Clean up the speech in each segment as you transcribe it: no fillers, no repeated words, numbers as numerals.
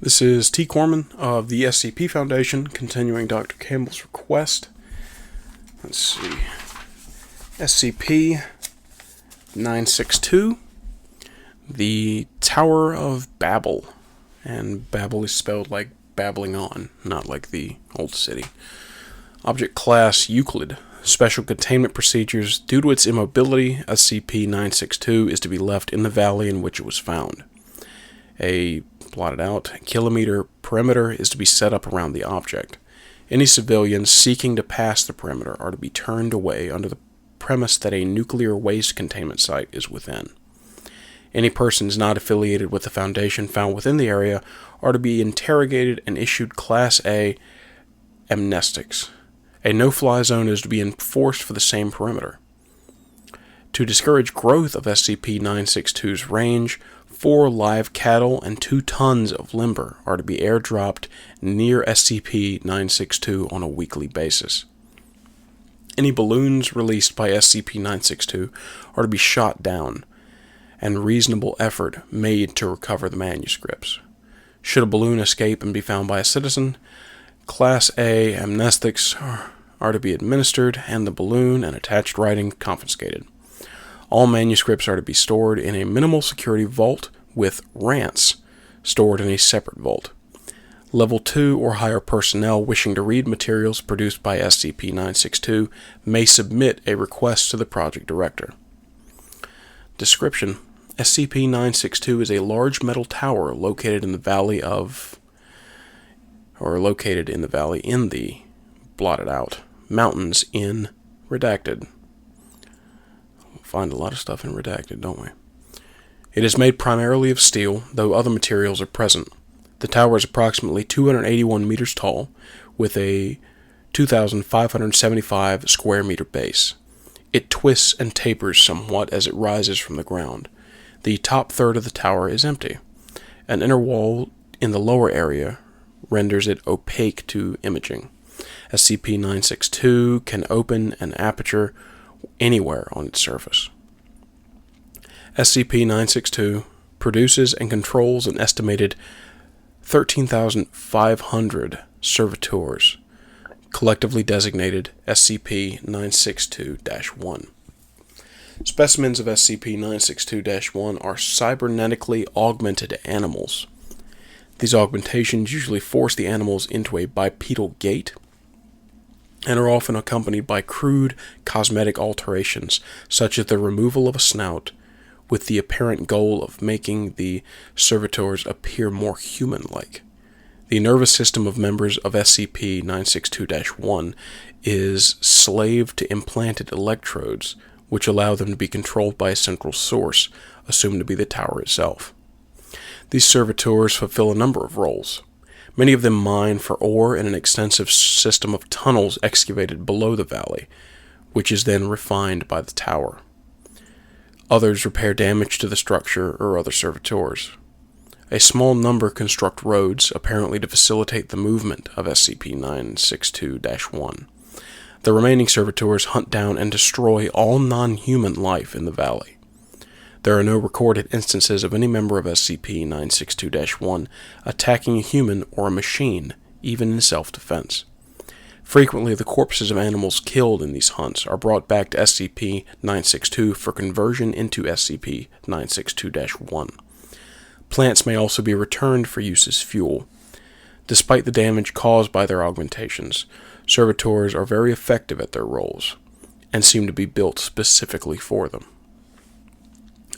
This is T. Corman of the SCP Foundation, continuing Dr. Campbell's request. Let's see. SCP-962, the Tower of Babble. And Babble is spelled like babbling on, not like the old city. Object Class Euclid. Special containment procedures. Due to its immobility, SCP-962 is to be left in the valley in which it was found. A plotted out kilometer perimeter is to be set up around the object. Any civilians seeking to pass the perimeter are to be turned away under the premise that a nuclear waste containment site is within. Any persons not affiliated with the Foundation found within the area are to be interrogated and issued Class A amnestics. A no-fly zone is to be enforced for the same perimeter. To discourage growth of SCP-962's range, 4 live cattle and 2 tons of lumber are to be airdropped near SCP-962 on a weekly basis. Any balloons released by SCP-962 are to be shot down, and reasonable effort made to recover the manuscripts. Should a balloon escape and be found by a citizen, Class A amnestics are to be administered, and the balloon and attached writing confiscated. All manuscripts are to be stored in a minimal security vault with rants stored in a separate vault. Level 2 or higher personnel wishing to read materials produced by SCP-962 may submit a request to the project director. Description: SCP-962 is a large metal tower located in the valley in the blotted out mountains in redacted. Find a lot of stuff in redacted, don't we? It is made primarily of steel, though other materials are present. The tower is approximately 281 meters tall, with a 2,575 square meter base. It twists and tapers somewhat as it rises from the ground. The top third of the tower is empty. An inner wall in the lower area renders it opaque to imaging. SCP-962 can open an aperture anywhere on its surface. SCP-962 produces and controls an estimated 13,500 servitors, collectively designated SCP-962-1. Specimens of SCP-962-1 are cybernetically augmented animals. These augmentations usually force the animals into a bipedal gait and are often accompanied by crude cosmetic alterations, such as the removal of a snout, with the apparent goal of making the servitors appear more human-like. The nervous system of members of SCP-962-1 is slave to implanted electrodes, which allow them to be controlled by a central source, assumed to be the tower itself. These servitors fulfill a number of roles. Many of them mine for ore in an extensive system of tunnels excavated below the valley, which is then refined by the tower. Others repair damage to the structure or other servitors. A small number construct roads, apparently to facilitate the movement of SCP-962-1. The remaining servitors hunt down and destroy all non-human life in the valley. There are no recorded instances of any member of SCP-962-1 attacking a human or a machine, even in self-defense. Frequently, the corpses of animals killed in these hunts are brought back to SCP-962 for conversion into SCP-962-1. Plants may also be returned for use as fuel. Despite the damage caused by their augmentations, servitors are very effective at their roles, and seem to be built specifically for them.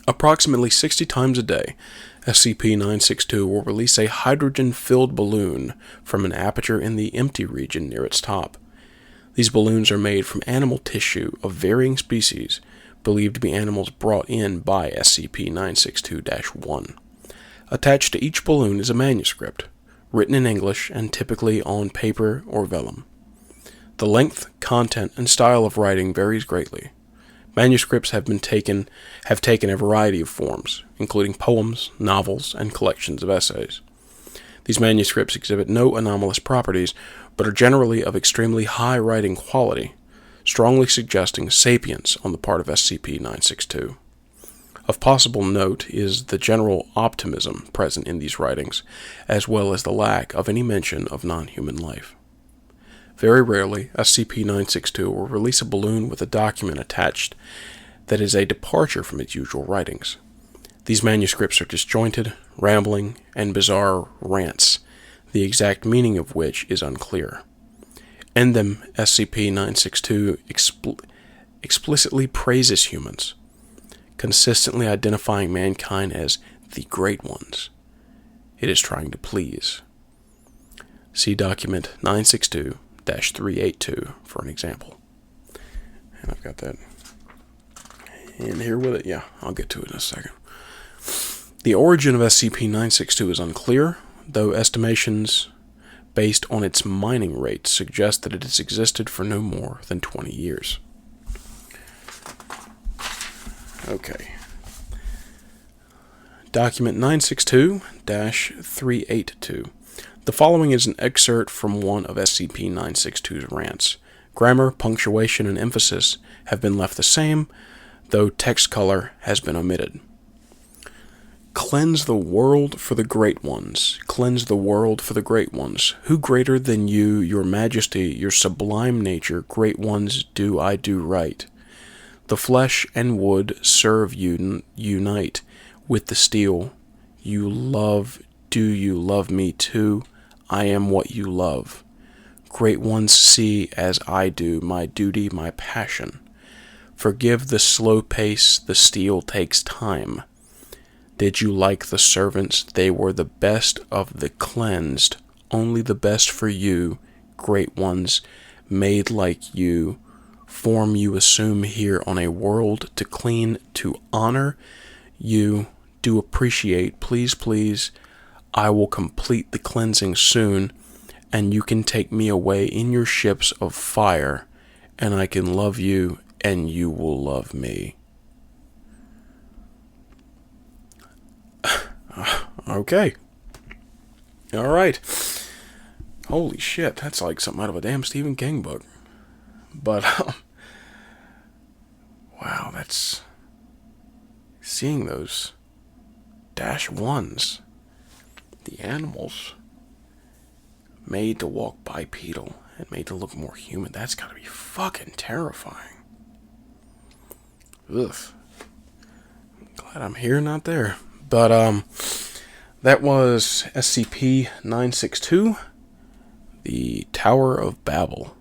Approximately 60 times a day, SCP-962 will release a hydrogen-filled balloon from an aperture in the empty region near its top. These balloons are made from animal tissue of varying species, believed to be animals brought in by SCP-962-1. Attached to each balloon is a manuscript, written in English and typically on paper or vellum. The length, content, and style of writing varies greatly. Manuscripts have taken a variety of forms, including poems, novels, and collections of essays. These manuscripts exhibit no anomalous properties, but are generally of extremely high writing quality, strongly suggesting sapience on the part of SCP-962. Of possible note is the general optimism present in these writings, as well as the lack of any mention of non-human life. Very rarely, SCP-962 will release a balloon with a document attached that is a departure from its usual writings. These manuscripts are disjointed, rambling, and bizarre rants, the exact meaning of which is unclear. In them, SCP-962 explicitly praises humans, consistently identifying mankind as the Great Ones it is trying to please. See document 962-382 for an example. And I've got that in here with it. Yeah, I'll get to it in a second. The origin of SCP-962 is unclear, though estimations based on its mining rates suggest that it has existed for no more than 20 years. Okay. Document 962-382. The following is an excerpt from one of SCP-962's rants. Grammar, punctuation, and emphasis have been left the same, though text color has been omitted. Cleanse the world for the great ones. Cleanse the world for the great ones. Who greater than you, your majesty, your sublime nature, great ones, do I do right? The flesh and wood serve you, unite with the steel. You love, do you love me too? I am what you love. Great ones see as I do, my duty, my passion. Forgive the slow pace, the steel takes time. Did you like the servants? They were the best of the cleansed, only the best for you, great ones, made like you. Form you assume here on a world to clean, to honor you, do appreciate, please, please. I will complete the cleansing soon, and you can take me away in your ships of fire, and I can love you, and you will love me. Okay. Alright. Holy shit, that's like something out of a damn Stephen King book. But, wow, that's... Seeing those -1s, the animals made to walk bipedal and made to look more human, that's gotta be fucking terrifying. Ugh. I'm glad I'm here, not there. But, that was SCP-962, the Tower of Babble.